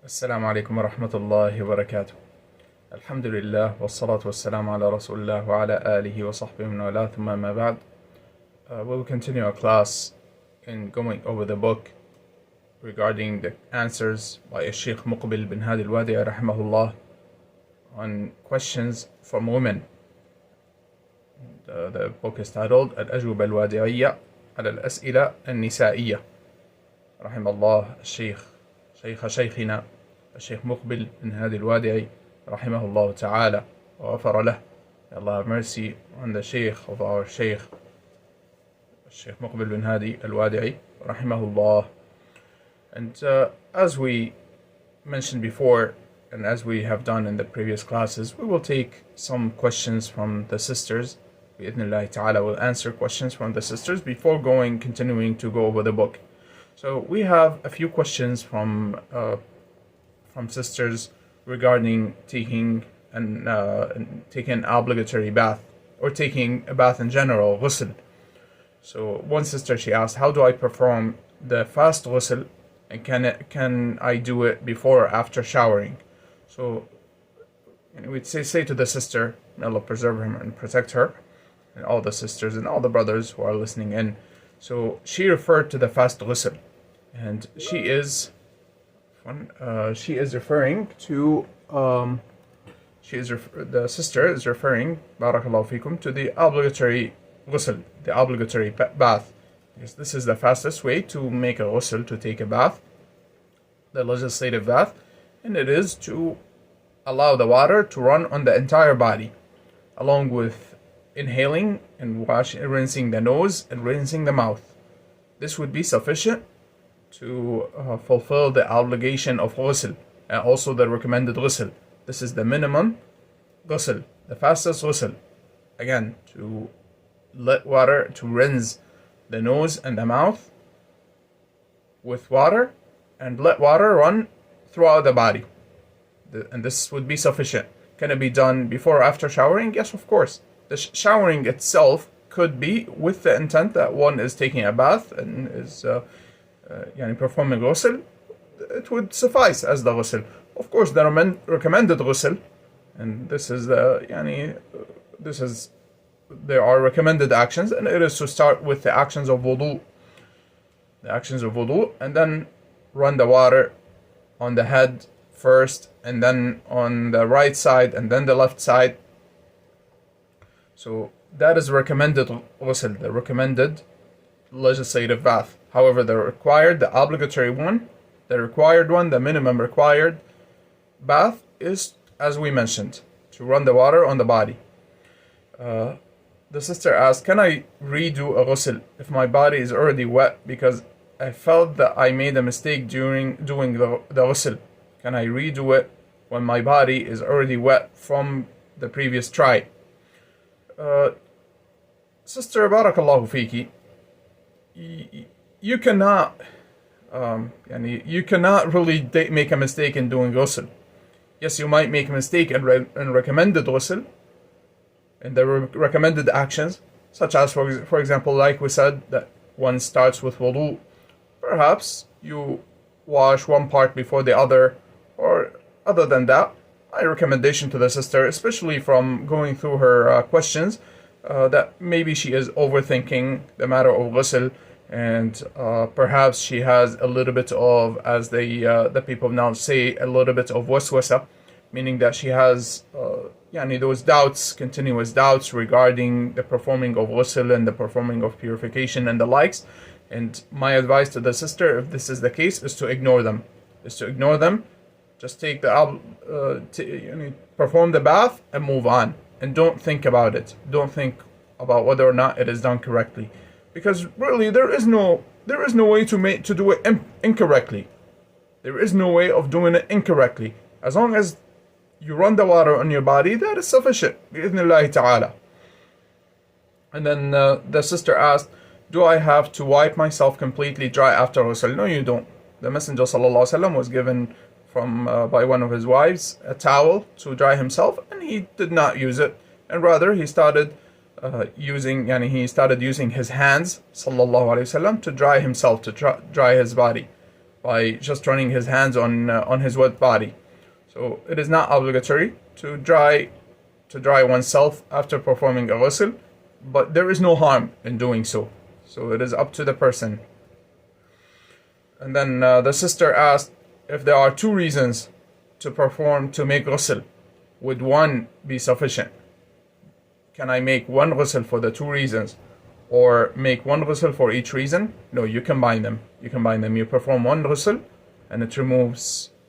السلام عليكم ورحمة الله وبركاته. الحمد لله والصلاة والسلام على رسول الله وعلى آله وصحبه ومن والاه ثم ما بعد. We will continue our class in going over the book regarding the answers by Sheikh Muqbil bin Hadi al-Wadi'i rahimahullah on questions from women. The book is titled الأجوبة الوادعية على الأسئلة النسائية. رحم الله شيخنا الشيخ مقبل bin Hadi al-Wadi'i rahimahullah ta'ala وغفر له. May Allah have mercy on the Sheikh of our Sheikh Muqbil bin Hadi al-Wadi'i rahimahullah. And as we mentioned before, and as we have done in the previous classes, we will take some questions from the sisters. Bi-idhnillahi ta'ala, we'll answer questions from the sisters before continuing to go over the book. So we have a few questions from sisters regarding taking an obligatory bath, or taking a bath in general, ghusl. So one sister, she asked, how do I perform the fast ghusl, and can I do it before or after showering? So we'd say to the sister, may Allah preserve her and protect her, and all the sisters and all the brothers who are listening in. So she referred to the fast ghusl, and referring to the sister is referring, barakallahu fikum, to the obligatory ghusl, the obligatory bath. Because this is the fastest way to make a ghusl, to take a bath, the legislative bath, and it is to allow the water to run on the entire body, along with inhaling and rinsing the nose and rinsing the mouth. This would be sufficient to fulfill the obligation of ghusl, and also the recommended ghusl. This is the minimum ghusl, the fastest ghusl. Again, to let water, to rinse the nose and the mouth with water, and let water run throughout the body. And this would be sufficient. Can it be done before or after showering? Yes, of course. The showering itself could be with the intent that one is taking a bath and is performing ghusl. It would suffice as the ghusl. Of course, the recommended ghusl, and there are recommended actions, and it is to start with the actions of wudu, and then run the water on the head first, and then on the right side, and then the left side. So that is recommended ghusl, the recommended legislative bath. However, the obligatory one, the minimum required bath is, as we mentioned, to run the water on the body. The sister asked, can I redo a ghusl if my body is already wet because I felt that I made a mistake during doing the ghusl? Can I redo it when my body is already wet from the previous try? Sister, barakallahu fiki, you cannot really make a mistake in doing ghusl. Yes, you might make a mistake in recommended ghusl, in the recommended actions, such as, for example, like we said, that one starts with wudu. Perhaps you wash one part before the other, or other than that, my recommendation to the sister, especially from going through her questions, that maybe she is overthinking the matter of ghusl, and perhaps she has a little bit of, as the people now say, a little bit of waswasa, meaning that she has those continuous doubts regarding the performing of ghusl and the performing of purification and the likes. And my advice to the sister, if this is the case, is to ignore them. Just take perform the bath and move on, and don't think about it. Don't think about whether or not it is done correctly, because really there is no way to do it incorrectly. There is no way of doing it incorrectly. As long as you run the water on your body, that is sufficient, bi-idhnillahi ta'ala. And then the sister asked, do I have to wipe myself completely dry after ghusl? No, you don't. The Messenger ﷺ was given by one of his wives a towel to dry himself, and he did not use it, and rather he started using his hands, sallallahu alaihi wasallam, to dry himself, to dry his body. by just running his hands on his wet body. So it is not obligatory to dry oneself after performing a ghusl, but there is no harm in doing so. So it is up to the person. And then the sister asked if there are two reasons to make ghusl. Would one be sufficient? Can I make one ghusl for the two reasons, or make one ghusl for each reason? No, you combine them. You perform one ghusl and it's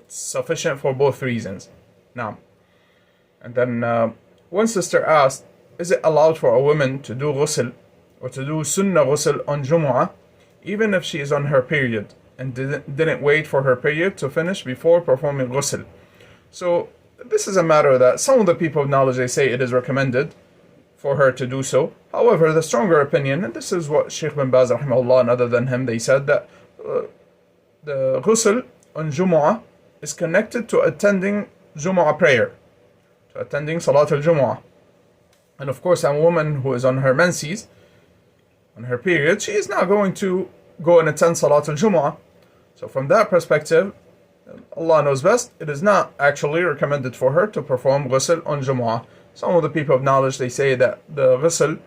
sufficient for both reasons. Now, and then one sister asked, is it allowed for a woman to do ghusl or to do sunnah ghusl on Jumu'ah even if she is on her period and didn't wait for her period to finish before performing ghusl? So this is a matter that some of the people of knowledge, they say it is recommended for her to do so. However, the stronger opinion, and this is what Sheikh bin Baz rahimahullah and other than him, they said that the ghusl on Jumu'ah is connected to attending Jumu'ah prayer, to attending Salat al-Jumu'ah. And of course, a woman who is on her menses, on her period, she is not going to go and attend Salat al-Jumu'ah. So from that perspective, Allah knows best, it is not actually recommended for her to perform ghusl on Jumu'ah. Some of the people of knowledge, they say that the ghusl,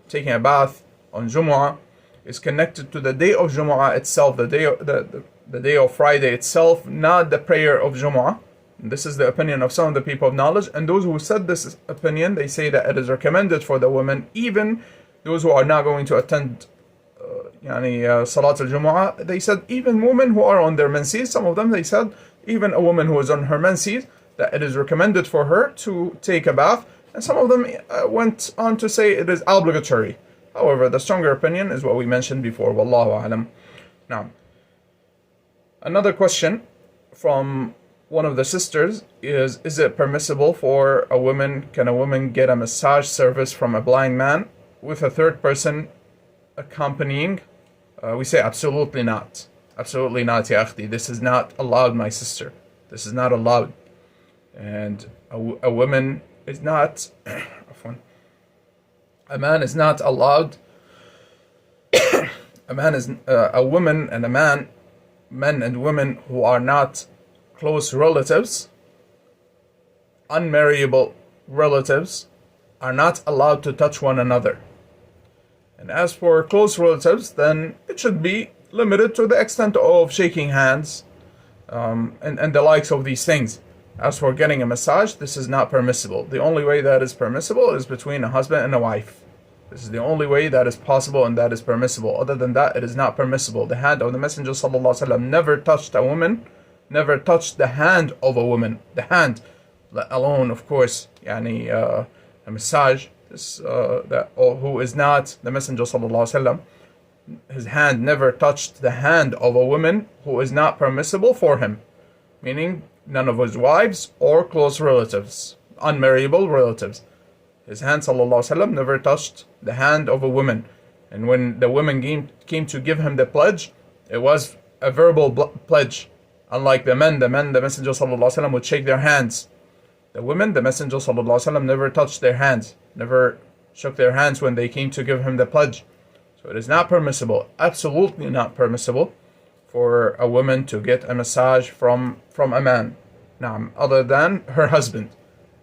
taking a bath on Jumu'ah, is connected to the day of Jumu'ah itself, the day of Friday itself, not the prayer of Jumu'ah. And this is the opinion of some of the people of knowledge. And those who said this opinion, they say that it is recommended for the women, even those who are not going to attend Salat al-Jumu'ah. They said even women who are on their menses, some of them, they said even a woman who is on her menses, that it is recommended for her to take a bath. And some of them went on to say it is obligatory. However, the stronger opinion is what we mentioned before. Wallahu a'lam. Now, another question from one of the sisters is it permissible for a woman, can a woman get a massage service from a blind man with a third person accompanying? We say absolutely not. Absolutely not, ya akhti. This is not allowed, my sister. This is not allowed. And a woman is not, a man is not allowed, a woman and a man, men and women who are not close relatives, unmarriable relatives, are not allowed to touch one another. And as for close relatives, then it should be limited to the extent of shaking hands and the likes of these things. As for getting a massage, this is not permissible. The only way that is permissible is between a husband and a wife. This is the only way that is possible and that is permissible. Other than that, it is not permissible. The hand of the Messenger ﷺ never touched a woman, never touched the hand of a woman. The hand, let alone, of course, a massage. Who is not the Messenger ﷺ, his hand never touched the hand of a woman who is not permissible for him, meaning none of his wives or close relatives, unmarriable relatives. His hand ﷺ never touched the hand of a woman. And when the woman came to give him the pledge, it was a verbal pledge. Unlike the men, the Messenger ﷺ would shake their hands. The women, the Messenger ﷺ never touched their hands, never shook their hands when they came to give him the pledge. So it is not permissible, absolutely not permissible, for a woman to get a massage from a man, other than her husband.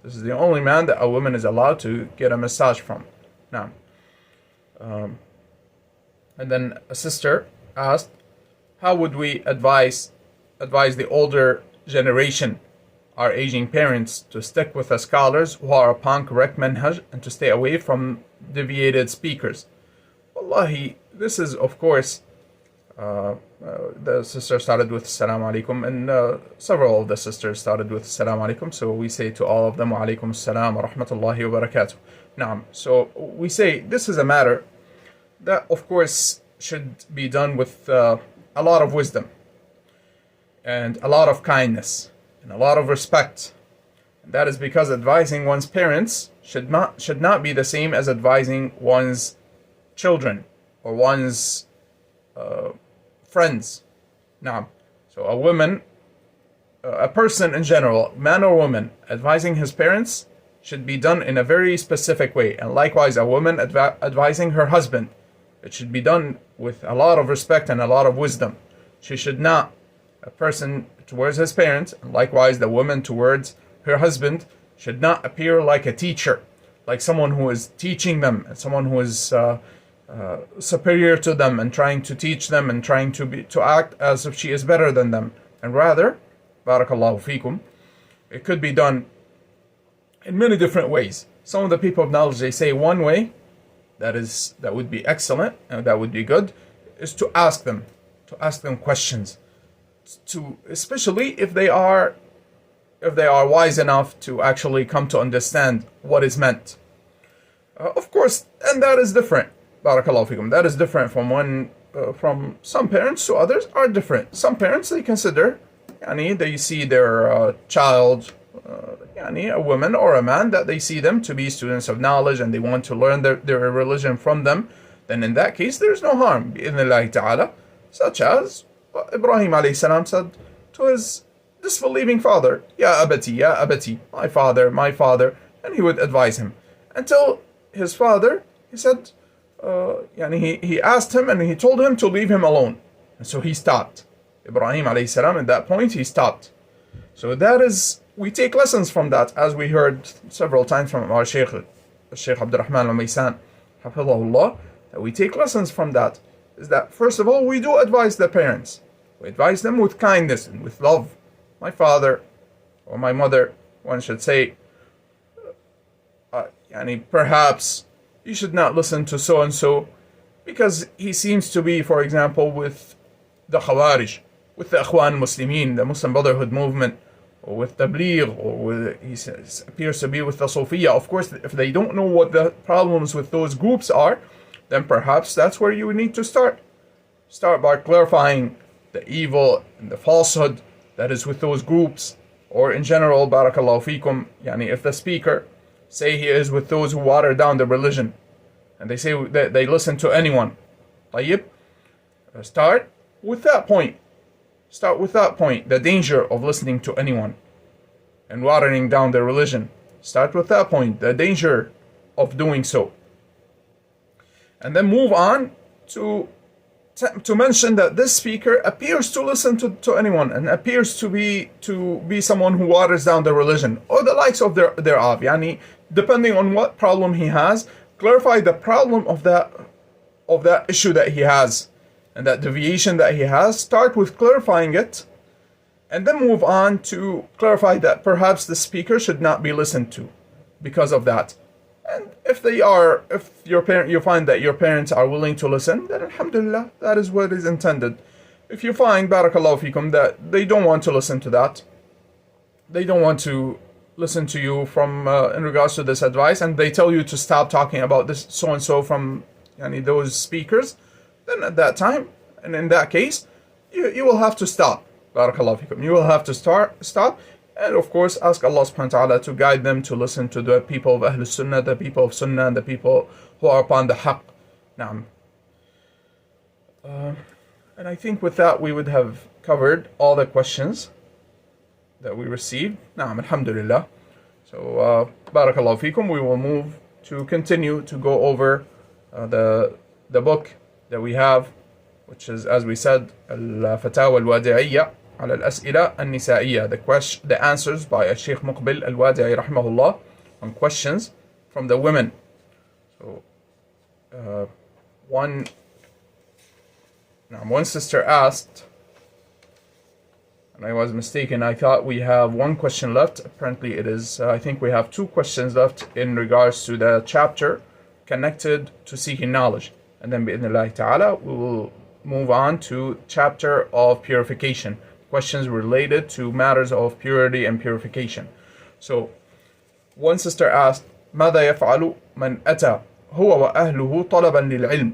This is the only man that a woman is allowed to get a massage from. And then a sister asked, how would we advise the older generation, our aging parents, to stick with the scholars who are upon correct manhaj and to stay away from deviated speakers? Wallahi, this is, of course, the sister started with Assalamu alaikum, and several of the sisters started with Assalamu alaikum, so we say to all of them, Wa alaikum assalam wa rahmatullahi wa barakatuh. So we say this is a matter that, of course, should be done with a lot of wisdom and a lot of kindness and a lot of respect. And that is because advising one's parents should not be the same as advising one's children or one's friends. So a woman, a person in general, man or woman, advising his parents should be done in a very specific way. And likewise, a woman advising her husband, it should be done with a lot of respect and a lot of wisdom. She should not, a person towards his parents, and likewise the woman towards her husband, should not appear like a teacher, like someone who is teaching them, and someone who is superior to them and trying to teach them and trying to act as if she is better than them. And rather, barakallahu fikum, it could be done in many different ways. Some of the people of knowledge, they say one way that would be excellent and that would be good is to ask them questions, especially if they are wise enough to actually come to understand what is meant. Of course, and that is different. Barakallahu fikum. That is different from some parents to others are different. Some parents, they consider, they see their child, a woman or a man, that they see them to be students of knowledge and they want to learn their religion from them. Then in that case, there is no harm, bi'idhnillahi ta'ala, such as Ibrahim alayhi salam said to his disbelieving father, Ya abati, my father, and he would advise him. Until his father, he said, he asked him and he told him to leave him alone. And so he stopped. Ibrahim alayhi salam, at that point, he stopped. So that is, we take lessons from that, as we heard several times from our Sheikh Abdul Rahman al-Maysan, hafidhahullah, that we take lessons from that. Is that, first of all, we do advise the parents. We advise them with kindness and with love. My father or my mother, one should say, perhaps you should not listen to so and so because he seems to be, for example, with the Khawarij, with the Ikhwan Muslimin, the Muslim Brotherhood movement, or with Tabligh, or he appears to be with the Sufiya. Of course, if they don't know what the problems with those groups are, then perhaps that's where you need to start. Start by clarifying the evil and the falsehood that is with those groups, or in general, barakallahu fikum, if the speaker, say he is with those who water down the religion, and they say that they listen to anyone, طيب, start with that point. Start with that point, the danger of listening to anyone and watering down the religion. Start with that point, the danger of doing so. And then move on to mention that this speaker appears to listen to anyone and appears to be someone who waters down the religion or the likes of thereof. Depending on what problem he has, clarify the problem of that issue that he has and that deviation that he has. Start with clarifying it, and then move on to clarify that perhaps the speaker should not be listened to because of that. And if you find that your parents are willing to listen, then alhamdulillah, that is what is intended. If you find, barakallahu fikum, that they don't want to listen to that, they don't want to listen to you from in regards to this advice, and they tell you to stop talking about this so and so from those speakers, then at that time, and in that case, you will have to stop. Barakallahu fikum. You will have to stop. And of course, ask Allah subhanahu wa ta'ala to guide them to listen to the people of Ahlul Sunnah, the people of Sunnah, and the people who are upon the Haqq. Naam. And I think with that, we would have covered all the questions that we received. Naam, alhamdulillah. So, barakallahu fikum. We will continue to go over the book that we have, which is, as we said, Al-Fatawa Al-Wadi'iyya على الأسئلة النسائية, the answers by Sheikh Muqbil Al-Wadi'i rahimahullah on questions from the women. So one sister asked, and I was mistaken, I thought we have one question left. Apparently it is, I think we have two questions left in regards to the chapter connected to seeking knowledge. And then bi'idhnillahi ta'ala, we will move on to chapter of purification. Questions related to matters of purity and purification. So, one sister asked, ماذا يفعل من أتى هو وأهله طلبا للعلم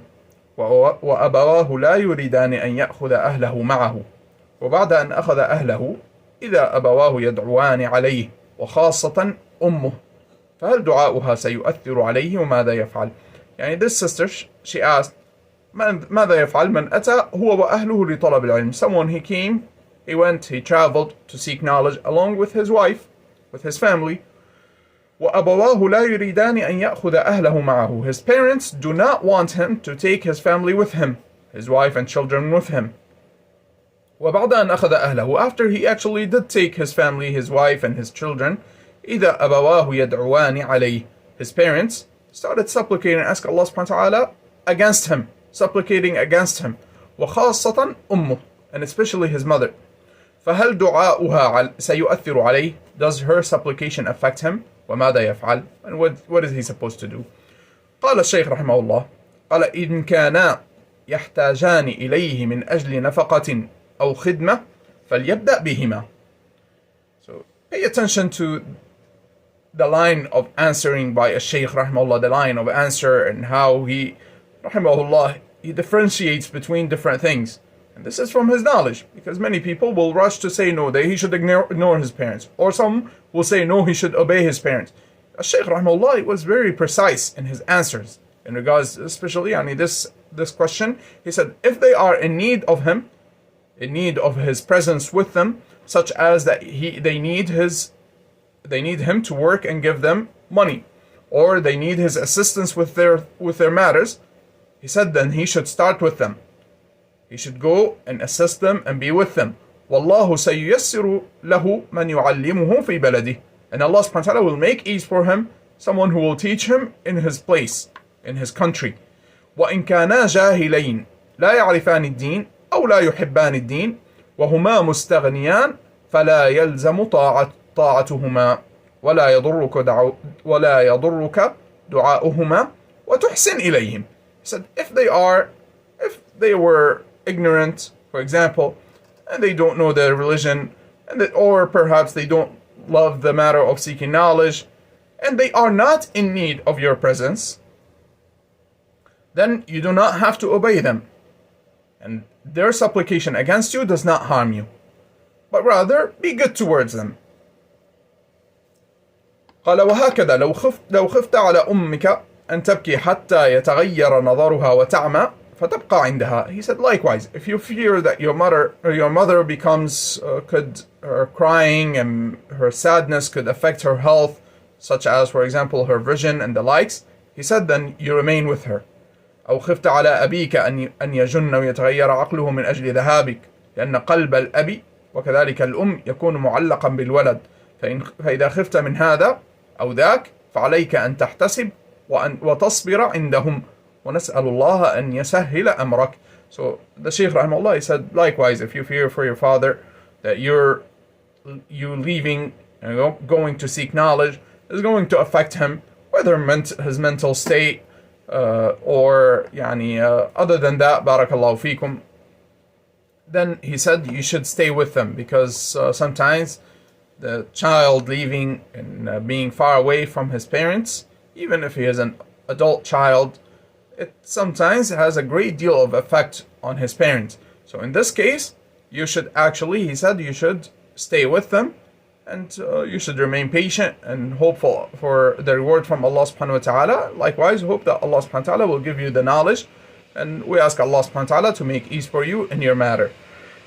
وأبواه لا يريدان أن يأخذ أهله معه وبعد أن أخذ أهله إذا أبواه يدعوان عليه وخاصة أمه فهل دعاؤها سيؤثر عليه وماذا يفعل؟ This sister, she asked, ماذا يفعل من أتى هو وأهله لطلب العلم? Someone, he traveled to seek knowledge along with his wife, with his family. وَأَبَوَاهُ لَا يُرِيدَانِ أَنْ يَأْخُذَ أَهْلَهُ مَعَهُ. His parents do not want him to take his family with him, his wife and children with him. وبعد أن أخذ أهله, after he actually did take his family, his wife and his children, إذا أبواه يدعوان عليه, his parents started supplicating and asking Allah subhanahu wa ta'ala against him, supplicating against him. وخاصة أمه, and especially his mother. فهل دعاؤها سيؤثر عليه? Does her supplication affect him? وماذا يفعل? And what is he supposed to do? قال الشيخ رحمه الله, قال إن كانا يحتاجان إليه من أجل نفقة أو خدمة فليبدأ بهما. So pay attention to the line of answering by a Shaykh rahimahullah, the line of answer, and how he rahimahullah, he differentiates between different things. And this is from his knowledge, because many people will rush to say no, that he should ignore his parents, or some will say no, he should obey his parents. Shaykh rahimahullah was very precise in his answers in regards, especially this question. He said if they are in need of him, in need of his presence with them, such as that they need him to work and give them money, or they need his assistance with their matters, he said then he should start with them. He should go and assist them and be with them. وَاللَّهُ سَيُيَسِّرُ لَهُ مَنْ يُعَلِّمُهُ فِي بَلَدِهِ. And Allah subhanahu wa ta'ala will make ease for him someone who will teach him in his place, in his country. وَإِنْ كَانَا جَاهِلَيْنِ لَا يَعْرِفَانِ الدِّينِ أَوْ لَا يُحِبَّانِ الدِّينِ وَهُمَا مُسْتَغْنِيَانِ فَلَا يَلْزَمُ طاعتهما ولا يضرك دعاؤهما وتحسن إليهم. He said if they were ignorant, for example, and they don't know their religion, or perhaps they don't love the matter of seeking knowledge, and they are not in need of your presence, then you do not have to obey them, and their supplication against you does not harm you, but rather be good towards them. قال وهكذا لو خفت على أمك أن تبكي حتى يتغير نظرها وتعمى فتبقى عندها. He said likewise, if you fear that your mother becomes her crying and her sadness could affect her health, such as for example her vision and the likes, he said then you remain with her. أو خفت على أبيك أن يجن ويتغير عقله من أجل ذهابك لأن قلب الأب وكذلك الأم يكون معلقا بالولد فإذا خفت من هذا أو ذاك فعليك أن تحتسب وتصبر عندهم ونسأل الله أن يسهل أمرك. So the Shaykh rahimahullah, he said likewise, if you fear for your father that you leaving and going to seek knowledge is going to affect him, whether his mental state or other than that, barakallahu fikum, then he said you should stay with them, because sometimes the child leaving and being far away from his parents, even if he is an adult child, it sometimes has a great deal of effect on his parents. So in this case, you should actually, he said, you should stay with them, and you should remain patient and hopeful for the reward from Allah subhanahu wa ta'ala. Likewise, hope that Allah subhanahu wa ta'ala will give you the knowledge, and we ask Allah subhanahu wa ta'ala to make ease for you in your matter.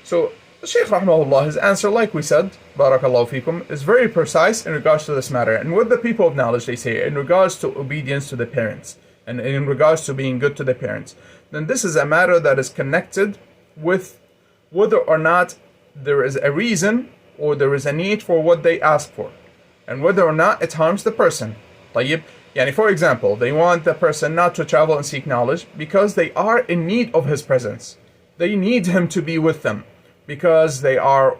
So the Shaykh rahimahullah, his answer, like we said, barakallahu fikum, is very precise in regards to this matter. And with the people of knowledge, they say, in regards to obedience to the parents, and in regards to being good to the parents, then this is a matter that is connected with whether or not there is a reason or there is a need for what they ask for, and whether or not it harms the person. طيب, for example, they want the person not to travel and seek knowledge because they are in need of his presence. They need him to be with them because they are,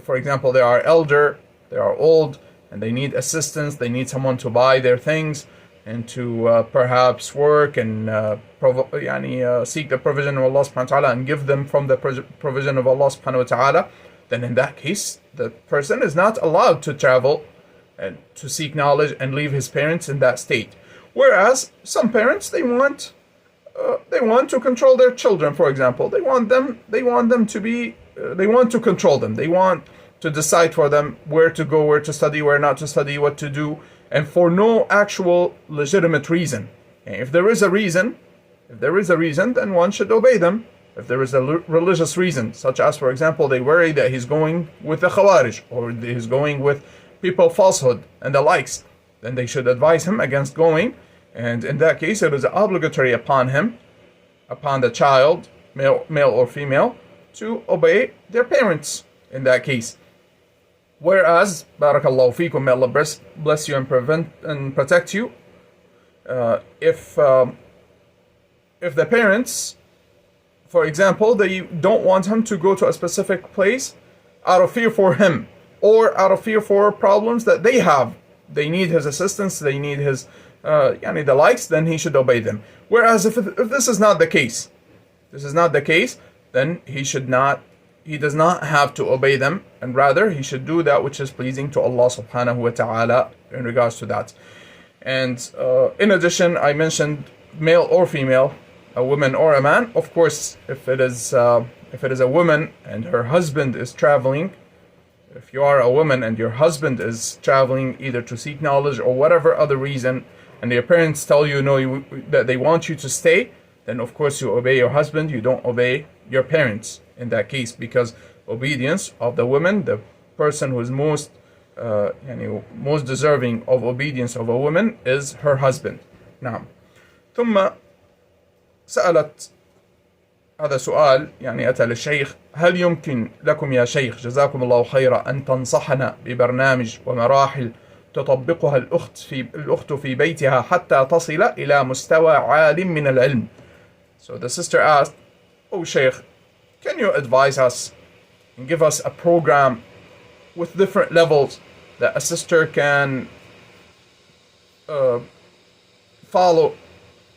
for example, they are elder, they are old, and they need assistance. They need someone to buy their things and to perhaps work and seek the provision of Allah subhanahu wa ta'ala and give them from the provision of Allah subhanahu wa ta'ala. Then in that case, the person is not allowed to travel and to seek knowledge and leave his parents in that state. Whereas some parents, they want to control their children. For example, they want to control them. They want to decide for them where to go, where to study, where not to study, what to do, and for no actual legitimate reason. And if there is a reason, then one should obey them. If there is a religious reason, such as, for example, they worry that he's going with the Khawarij, or he's going with people of falsehood and the likes, then they should advise him against going. And in that case, it is obligatory upon him, upon the child, male or female, to obey their parents in that case. Whereas, barakallahu feekum, may Allah bless you and protect you, if the parents, for example, they don't want him to go to a specific place out of fear for him, or out of fear for problems that they have, they need his assistance, they need his the likes, then he should obey them. Whereas if this is not the case, then he does not have to obey them, and rather he should do that which is pleasing to Allah subhanahu wa ta'ala in regards to that. And in addition, I mentioned male or female, a woman or a man. Of course, if it is a woman and her husband is traveling, if you are a woman and your husband is traveling either to seek knowledge or whatever other reason, and your parents tell you that they want you to stay, then of course you obey your husband, you don't obey your parents in that case, because obedience of the woman, the person who is most deserving of obedience of a woman, is her husband. نعم. ثم سألت هذا سؤال أتى للشيخ: هل يمكن لكم يا شيخ جزاكم الله خيرا أن تنصحنا ببرنامج ومراحل تطبقها الأخت في بيتها حتى تصل إلى مستوى عال من العلم? So the sister asked, "Oh Sheikh, can you advise us and give us a program with different levels that a sister can follow,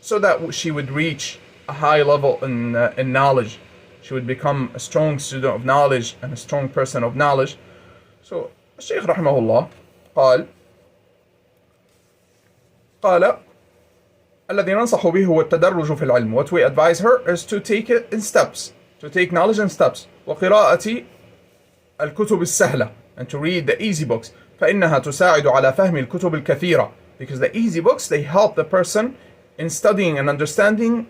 so that she would reach a high level in knowledge, she would become a strong student of knowledge and a strong person of knowledge?" So Sheikh rahimahullah قال الذي ننصح به هو التدرج في العلم. What we advise her is to take it in steps, to take knowledge in steps. وقراءة الكتب السهلة, and to read the easy books. فإنها تساعد على فهم الكتب الكثيرة, because the easy books, they help the person in studying and understanding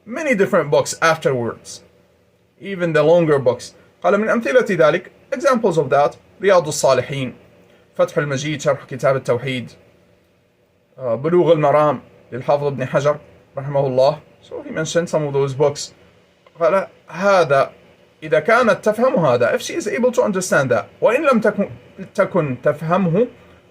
many different books afterwards, even the longer books. قال من أمثلة ذلك, examples of that: رياض الصالحين, فتح المجيد شرح كتاب التوحيد, بلوغ المرام للحافظ ابن حجر رحمه الله. So he mentioned some of those books. قال هذا إذا كانت تفهم هذا, if she is able to understand that. وإن لم تكن تفهمه,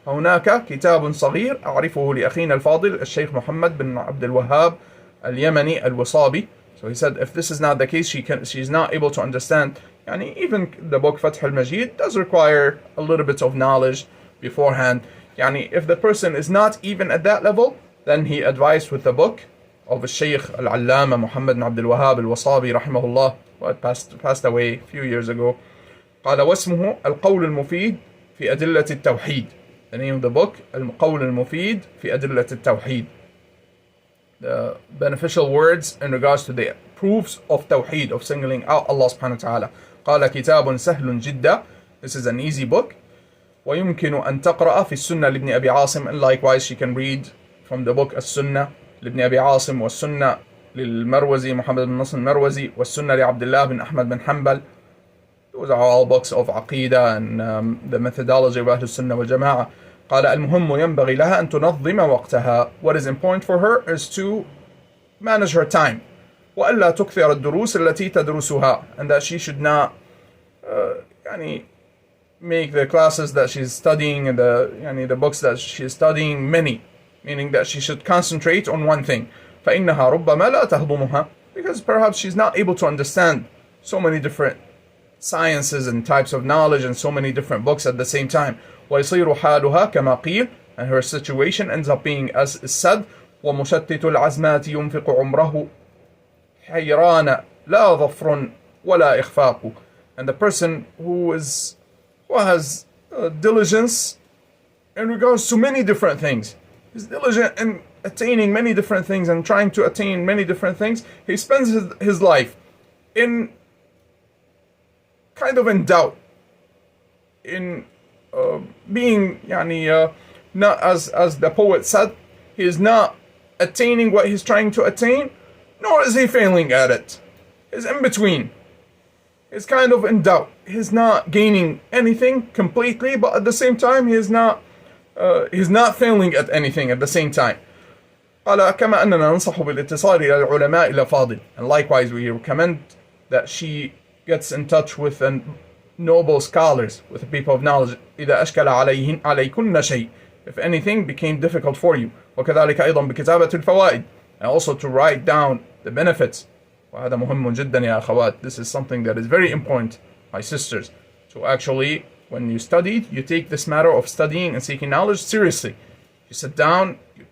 هناك كتاب صغير أعرفه لأخينا الفاضل الشيخ محمد بن عبد الوهاب اليمني الوصابي. So he said, if this is not the case, she's not able to understand. Even the book Fath al-Majid does require a little bit of knowledge beforehand. If the person is not even at that level, then he advised with the book of Sheikh Al-Allama Muhammad bin Abdul Wahhab Al-Wasabi rahimahullah, who passed away a few years ago. قال واسمه القول المفيد في أدلة التوحيد. The name of the book, القول المفيد في أدلة التوحيد. The beneficial words in regards to the proofs of Tawheed, of singling out Allah subhanahu wa ta'ala. قال كتاب سهل جدا. This is an easy book. ويمكن أن تقرأ في السنة لابن أبي عاصم, and likewise she can read from the book السنة لابن أبي عاصم, والسنة للمروزي محمد بن نصر المروزي, والسنة لعبد الله بن أحمد بن حنبل. Those are all books of عقيدة and the methodology of أهل السنة والجماعة. قال المهم ينبغي لها أن تنظم وقتها. What is important for her is to manage her time. وألا تكثر الدروس التي تدرسها, and that she should not make the classes that she's studying and the books that she's studying many, meaning that she should concentrate on one thing. فإنها ربما لا تهضمها, because perhaps she's not able to understand so many different sciences and types of knowledge and so many different books at the same time. ويصير حالها كما قيل, and her situation ends up being as is said: ومشتت العزمات ينفق عمره حيران لا ظفر ولا إخفاق. And the person who has diligence in regards to many different things, is diligent in attaining many different things and trying to attain many different things, he spends his life in kind of in doubt, in being not, as the poet said, he is not attaining what he's trying to attain, nor is he failing at it. He's in between. He's kind of in doubt. He's not gaining anything completely, but at the same time he's not failing at anything at the same time. قال كما أننا ننصح بالاتصال إلى العلماء إلى فاضل, and likewise we recommend that she gets in touch with the noble scholars, with the people of knowledge. إذا أشكل عليكن شيء, if anything became difficult for you. وكذلك أيضا بكتابة الفوائد, and also to write down the benefits. وهذا مهم جدا يا أخوات. This is something that is very important, my sisters, to actually, when you study, you take this matter of studying and seeking knowledge seriously. You sit down, you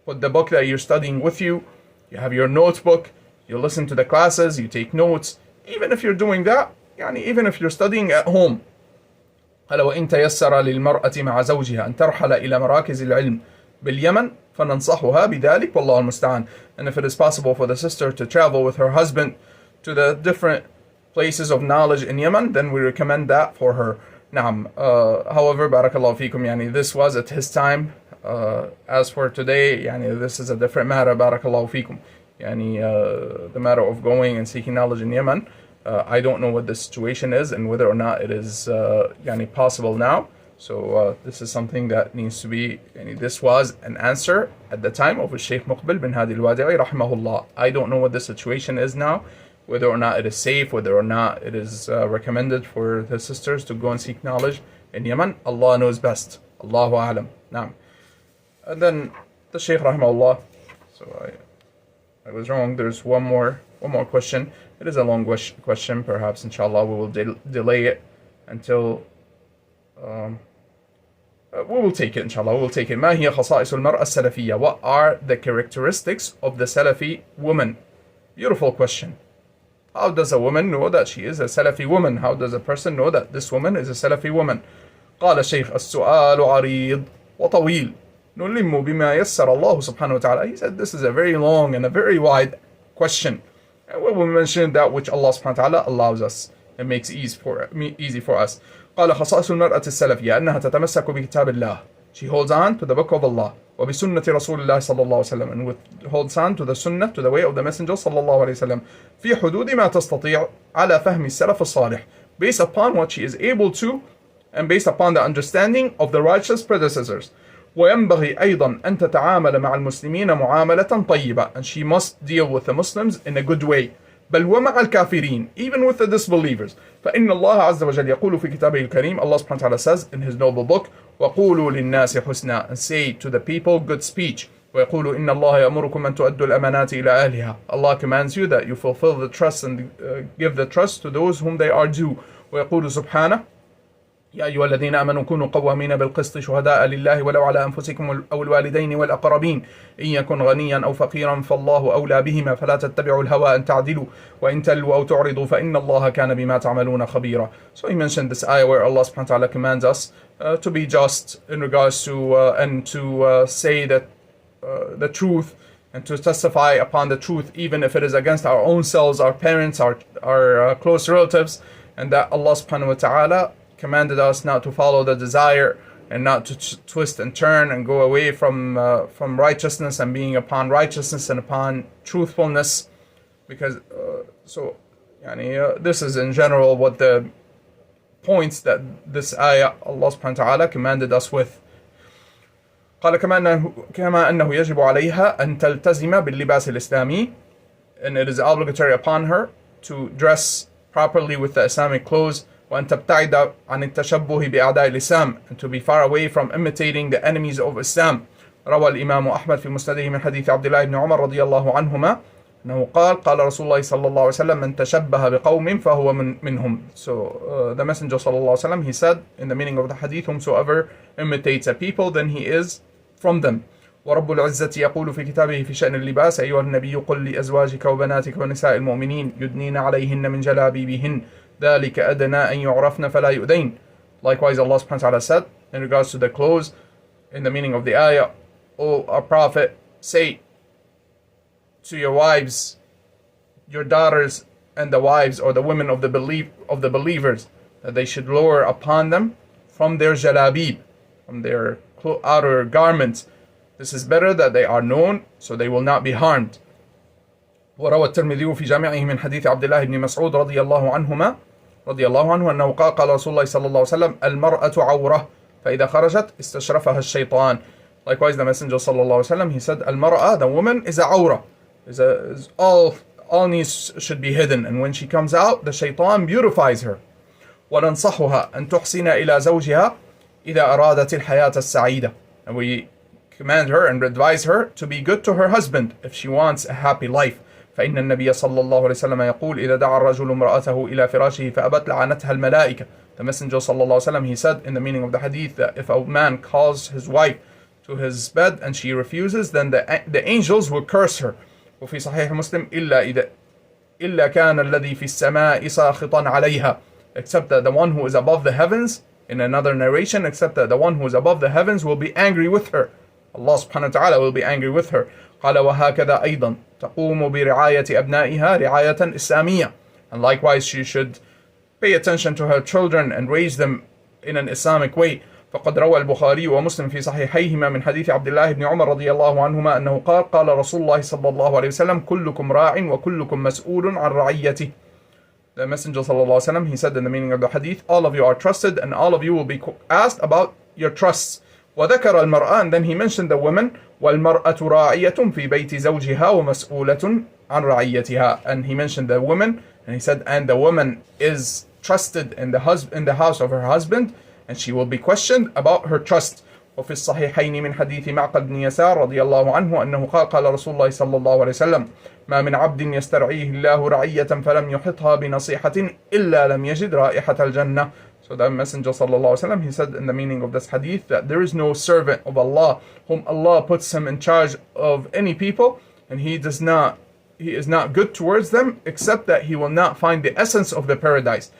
put the book that you're studying with you, you have your notebook, you listen to the classes, you take notes. Even if you're doing that, even if you're studying at home. قال وإن تيسر للمرأة مع زوجها أن ترحل إلى مراكز العلم باليمن فننصحها بذلك والله المستعان. And if it is possible for the sister to travel with her husband to the different places of knowledge in Yemen, then we recommend that for her. نعم. However, barakallahu fikum, this was at his time. As for today, this is a different matter. Barakallahu fikum. The matter of going and seeking knowledge in Yemen, I don't know what the situation is and whether or not it is possible now. So this is something that needs to be, this was an answer at the time of Sheikh Muqbil bin Hadi al-Wadi'i rahimahullah. I don't know what the situation is now, whether or not it is safe, whether or not it is recommended for the sisters to go and seek knowledge in Yemen. Allah knows best. Allahu a'lam. Naam. And then the Shaykh rahimahullah, so I was wrong. There's one more question. It is a long question. Perhaps, inshallah, we will delay it until we will take it, inshallah. We will take it. ما هي خصائص المرأة السلفية? What are the characteristics of the Salafi woman? Beautiful question. How does a woman know that she is a Salafi woman? How does a person know that this woman is a Salafi woman? قال الشيخ السؤال عريض وطويل نلم بما يسر الله سبحانه وتعالى. He said this is a very long and a very wide question. And we will mention that which Allah subhanahu wa ta'ala allows us and makes easy for us. قال خصائص المرأة السلفية أنها تتمسك بكتاب الله. She holds on to the book of Allah. وبسنة رسول الله صلى الله عليه وسلم, and holds on to the sunnah, to the way of the messenger صلى الله عليه وسلم. في حدود ما تستطيع على فهم السلف الصالح. Based upon what she is able to, and based upon the understanding of the righteous predecessors. وينبغي أيضا أن تتعامل مع المسلمين معاملة طيبة. And she must deal with the Muslims in a good way. بل ومع الكافرين, even with the disbelievers. فإن الله عز وجل يقول في كتابه الكريم, Allah subhanahu wa ta'ala says in his noble book, وقولوا للناس حسنا, and say to the people good speech. ويقول إن الله يأمركم أن تؤدوا الأمانات إلى أهلها. Allah commands you that you fulfill the trust and give the trust to those whom they are due. ويقول سبحانه يا أيها الذين آمنوا كونوا قوامين بالقسط شهداء لله ولو على أنفسكم أو الوالدين والأقربين إن يكن غنيا أو فقيرا فالله أولى بهما فلا تتبعوا الهوى أن تعدلوا وإن تلوا أو تعرضوا فإن الله كان بما تعملون خبيرا. So he mentioned this ayah where Allah subhanahu wa ta'ala commands us to be just in regards to and to say that the truth and to testify upon the truth even if it is against our own selves, our parents, our close relatives, and that Allah subhanahu wa ta'ala commanded us not to follow the desire and not to twist and turn and go away from righteousness and being upon righteousness and upon truthfulness, because this is in general what the points that this ayah Allah subhanahu wa ta'ala commanded us with. قال كما أنه يجب عليها أن تلتزم باللباس الإسلامي, and it is obligatory upon her to dress properly with the Islamic clothes. وأن تبتعد عن التشبه بأعداء الإسلام, and to be far away from imitating the enemies of Islam. روى الإمام أحمد في مسنده من حديث عبد الله بن عمر رضي الله عنهما أنه قال رسول الله صلى الله عليه وسلم من تشبه بقوم فهو منهم. So the Messenger صلى الله عليه وسلم, he said in the meaning of the hadith, whomsoever imitates a people, then he is from them. ورب العزة يقول في كتابه في شأن اللباس أيها النبي قل لأزواجك وبناتك ونساء المؤمنين يدنين عليهن من جلابيبهن ذلك أدنى أن يعرفن فلا يؤذين. Likewise, Allah subhanahu wa ta'ala said in regards to the clothes, in the meaning of the ayah, O our Prophet, say to your wives, your daughters, and the wives or the women of the believers, that they should lower upon them from their jalabib, from their outer garments. This is better that they are known, so they will not be harmed. وروى الترمذي في جامعه من حديث عبد الله بن مسعود رضي الله عنه أنه قال رسول الله صلى الله عليه وسلم المرأة عورة فإذا خرجت استشرفها الشيطان. Likewise, the Messenger صلى الله عليه وسلم, he said المرأة, the woman, is a awrah, is all all needs should be hidden, and when she comes out, the shaitan beautifies her. وننصحها أن تحسن إلى زوجها إذا أرادت الحياة السعيدة. And we command her and advise her to be good to her husband if she wants a happy life. فإن النبي صلى الله عليه وسلم يقول إذا دعا الرجل امرأته إلى فراشه فأبت لعنتها الملائكة. The Messenger صلى الله عليه وسلم, he said in the meaning of the hadith that if a man calls his wife to his bed and she refuses, then the angels will curse her. وفي صحيح مسلم إلا كان الذي في السماء ساخطا عليها, except that the one who is above the heavens, in another narration, except that the one who is above the heavens will be angry with her. Allah subhanahu wa ta'ala will be angry with her. قال وهكذا أيضا تقوم برعاية أبنائها رعاية إسلامية. And likewise she should pay attention to her children and raise them in an Islamic way. فقد روى البخاري ومسلم في صحيحيهما من حديث عبد الله بن عمر رضي الله عنهما أنه قال قال رسول الله صلى الله عليه وسلم كلكم راع وكلكم مسؤول عن رعيته. The Messenger صلى الله عليه وسلم, he said in the meaning of the hadith, all of you are trusted and all of you will be asked about your trusts. وذكر المرأة, and then he mentioned the woman, والمرأة راعية في بيت زوجها ومسؤولة عن رعيتها. And he mentioned the woman, and he said, and the woman is trusted in the house of her husband, and she will be questioned about her trust. وفي الصحيحين من حديث معقل بن يسار رضي الله عنه أنه قال قال رسول الله صلى الله عليه وسلم ما من عبد يسترعيه الله رعية فلم يحطها بنصيحة إلا لم يجد رائحة الجنة. So the Messenger صلى الله عليه وسلم, he said in the meaning of this hadith that there is no servant of Allah whom Allah puts him in charge of any people, and he is not good towards them, except that he will not find the essence of the paradise.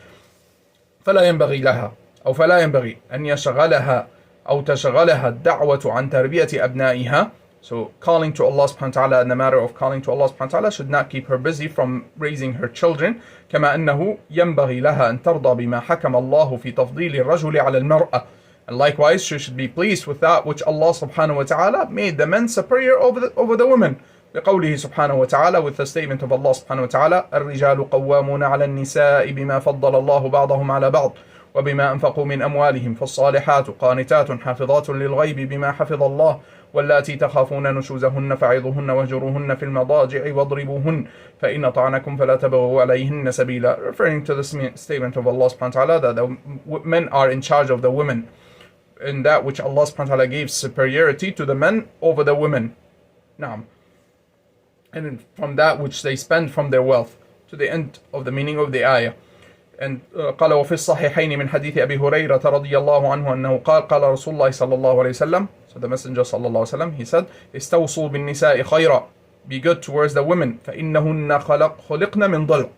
فلا ينبغي لها أو فلا ينبغي أن يشغلها أو تشغلها الدعوة عن تربية أبنائها. So calling to Allah subhanahu wa ta'ala, in the matter of calling to Allah subhanahu wa ta'ala, should not keep her busy from raising her children. كما أنه ينبغي لها أن ترضى بما حكم الله في تفضيل الرجل على المرأة. And likewise, she should be pleased with that which Allah subhanahu wa ta'ala made the men superior over the women. لقوله سبحانه وتعالى, with the statement of Allah subhanahu wa ta'ala, الرجال قوامون على النساء بما فضل الله بعضهم على بعض وبما أنفقوا من أموالهم فالصالحات قانتات حافظات للغيب بما حفظ الله واللاتي تخافون نشوزهن فعظوهن واهجروهن في المضاجع واضربوهن فإن طعنكم فلا تبغوا عليهن سبيلا. Referring to the statement of Allah subhanahu wa ta'ala that the men are in charge of the women in that which Allah subhanahu wa ta'ala gave superiority to the men over the women. Naam. And from that which they spend from their wealth, to the end of the meaning of the ayah. And قال وفي الصحيحين من حديث أبي هريرة رضي الله عنه أنه قال قال رسول الله صلى الله عليه وسلم, so the Messenger صلى الله عليه وسلم, he said, استوصوا بالنساء خيرا, be good towards the women, فإنهن خلقن من ضلع,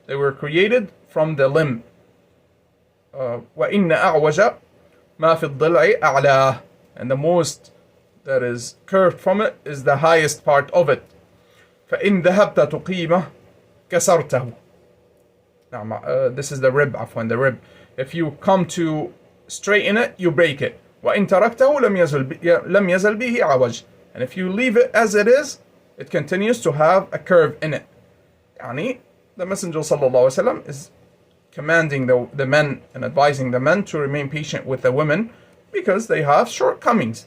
they were created from the limb. وإن أعوج ما في الضلع أعلاه, and the most that is curved from it is the highest part of it. فإن ذهبت تقيمه كسرته. This is the rib, عفوا, the rib. If you come to straighten it, you break it. وإن تركته لم يزل به عوج. And if you leave it as it is, it continues to have a curve in it. يعني the Messenger صلى الله عليه وسلم is commanding the men and advising the men to remain patient with the women because they have shortcomings.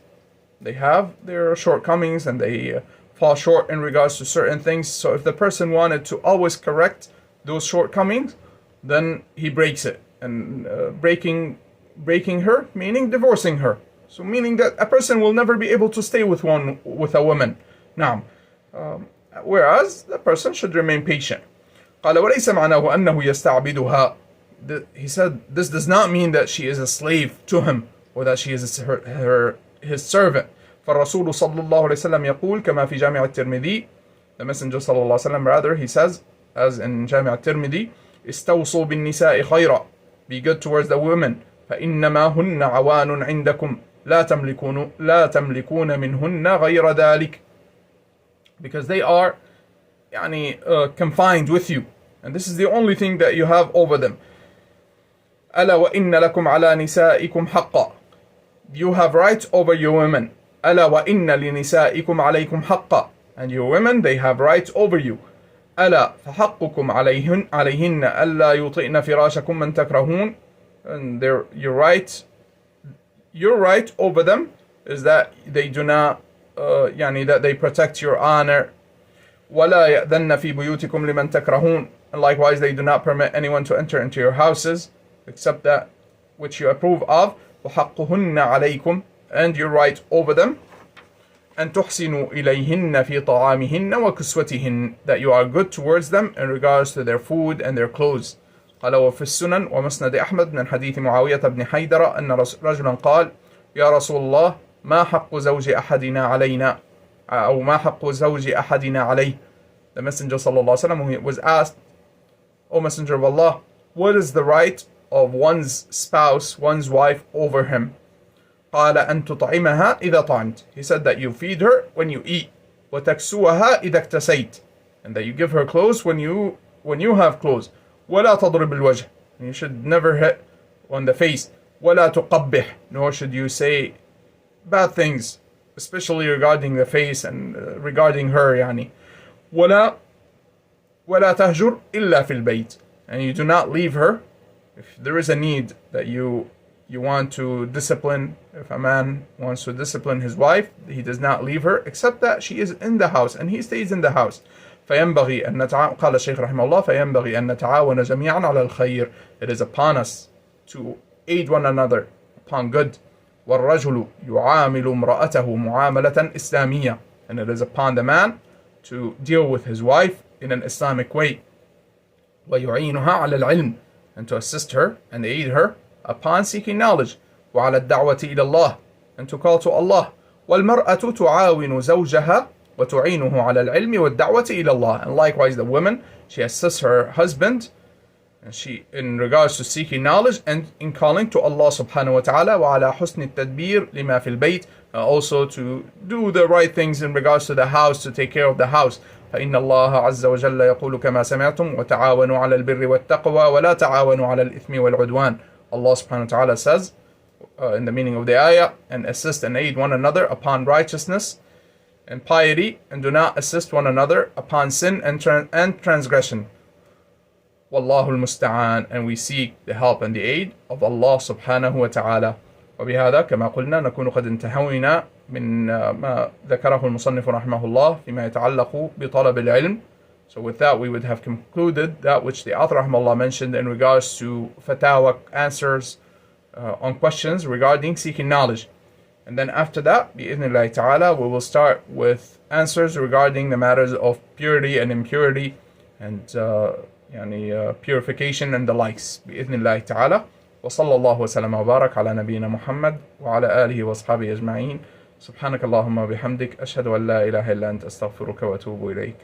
They have their shortcomings and they fall short in regards to certain things. So if the person wanted to always correct those shortcomings, then he breaks it. And breaking her, meaning divorcing her. So meaning that a person will never be able to stay with a woman. Now, whereas the person should remain patient. قال وليس معناه أنه يستعبدها. He said this does not mean that she is a slave to him or that she is his servant. فالرسول صلى الله عليه وسلم يقول كما في جامع الترمذي, the Messenger صلى الله عليه وسلم, rather, he says, as in جامع الترمذي, استوصوا بالنساء خيرا, be good towards the women, فإنما هن عوان عندكم لا تملكون منهن غير ذلك, because they are confined with you, and this is the only thing that you have over them. ألا وإن لكم على نسائكم حقا, you have rights over your women. ألا وإن لنسائكم عليكم حقا, and your women, they have rights over you. ألا فحقكم عليهن ألا يطئن فراشكم من تكرهون, and your right over them is that they do not that they protect your honor. ولا يأذن في بيوتكم لمن تكرهون. And likewise they do not permit anyone to enter into your houses except that which you approve of. وحقهن عليكم, and your right over them. أن تحسنوا إليهن في طعامهن وكسوتهن, that you are good towards them in regards to their food and their clothes. قال وفي السنن ومسند أحمد من حديث معاوية بن حيدر أن رجلا قال يا رسول الله ما حق زوج أحدنا علينا أو ما حق زوج أحدنا عليه. The Messenger صلى الله عليه وسلم was asked, O Messenger of Allah, what is the right of one's spouse, one's wife over him? قال أن تطعمها إذا طعمت. He said that you feed her when you eat. وتكسوها إذا اكتسيت. And that you give her clothes when you have clothes. ولا تضرب الوجه. And you should never hit on the face. ولا تقبح. Nor should you say bad things, especially regarding the face and regarding her يعني. ولا تهجر إلا في البيت. And you do not leave her if there is a need that you want to discipline. If a man wants to discipline his wife, he does not leave her except that she is in the house and he stays in the house. فينبغي أن قال الشيخ رحمه الله فينبغي أن نتعاون جميعا على الخير. It is upon us to aid one another upon good. والرجل يعامل امرأته معاملة إسلامية. And it is upon the man to deal with his wife in an Islamic way. ويعينها على العلم, and to assist her and aid her upon seeking knowledge. وعلى الدعوة إلى الله, and to call to Allah. والمرأة تعاون زوجها وتعينه على العلم والدعوة إلى الله. And likewise the woman, she assists her husband and she in regards to seeking knowledge and in calling to Allah subhanahu wa ta'ala. وعلى حسن التدبير لما في البيت, also to do the right things in regards to the house, to take care of the house. فإن الله عز وجل يقول كما سمعتم وتعاونوا على البر والتقوى ولا تعاونوا على الإثم والعدوان. Allah subhanahu wa ta'ala says in the meaning of the ayah, and assist and aid one another upon righteousness and piety, and do not assist one another upon sin and transgression. Wallahu al-musta'an, and we seek the help and the aid of Allah subhanahu wa ta'ala. وبهذا كما قلنا نكون قد انتهينا من ما ذكره المصنف رحمه الله فيما يتعلق بطلب العلم. So with that we would have concluded that which the author رحمه الله mentioned in regards to fatawa, answers on questions regarding seeking knowledge. And then after that, bi'idhnillahi ta'ala, we will start with answers regarding the matters of purity and impurity and purification and the likes. bi'idhnillahi ta'ala. وصلى الله وسلم وبارك على نبينا محمد وعلى آله وأصحابه أجمعين. سبحانك اللهم وبحمدك أشهد أن لا إله إلا أنت أستغفرك وأتوب إليك.